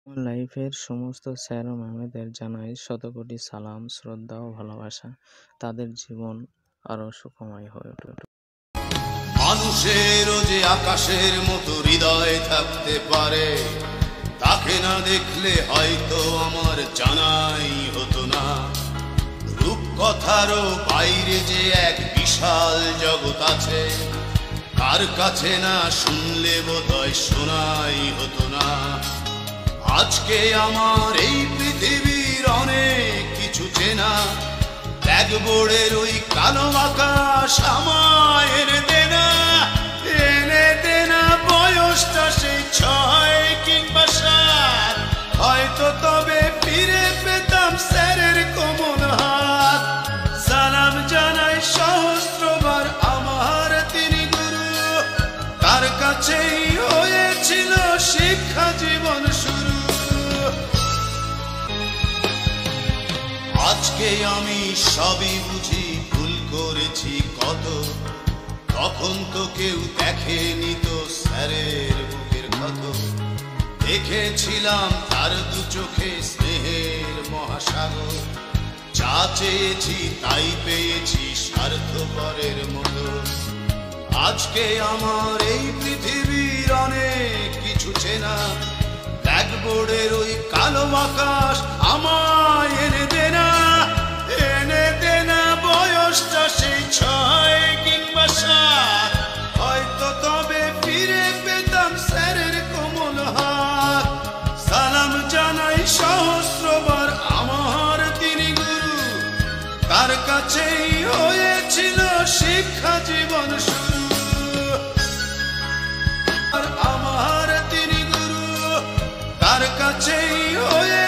আমার লাইফের সমস্ত স্যার ও ম্যামদের জানাই শতকোটি সালাম, শ্রদ্ধা ও ভালোবাসা। তাদের জীবন আরো সুখময় হয়ে উঠুক। মানুষেরও যে আকাশের মতো হৃদয় থাকতে পারে, তাকে না দেখলে হয়তো আমার জানাই হতো না। রূপকথারও বাইরে যে এক বিশাল জগৎ আছে, কার কাছে না শুনলে বোধহয় শোনাই হতো না। আজকে আমার এই পৃথিবীর অনেক কিছু চেনা, ব্ল্যাকবোর্ডের ওই কালো আকাশ আমায় এনে দেনা বয়সটা সেই 6 কিংবা 7, হয়তো তবে ফিরে পেতাম স্যারের কোমল হাত। সালাম জানাই সহস্রবার আমার তিনি গুরু, তার কাছেই হয়েছিল শিক্ষা জীবন শুরু। আজকে আমি সবই বুঝি, ভুল করেছি কত, তখন তো কেউ দেখেনি তো স্যারের বুকের ক্ষত। দেখেছিলাম তার দু চোখে স্নেহের মহাসাগর, যা চেয়েছি তাই পেয়েছি স্বার্থপরের মতো। আজকে আমার এই পৃথিবীর অনেক কিছু চেনা, ব্ল্যাকবোর্ডের ওই কালো আকাশ আমায় এনে দেনা বয়সটা সেই 6 কিংবা 7, হয়তো তবে ফিরে পেতাম স্যারের কোমল হাত। সালাম জানাই সহস্রবার আমার তিনি গুরু, তার কাছেই হয়েছিল শিক্ষা জীবন শুরু। আর আমার তিনি গুরু, তার কাছেই হয়ে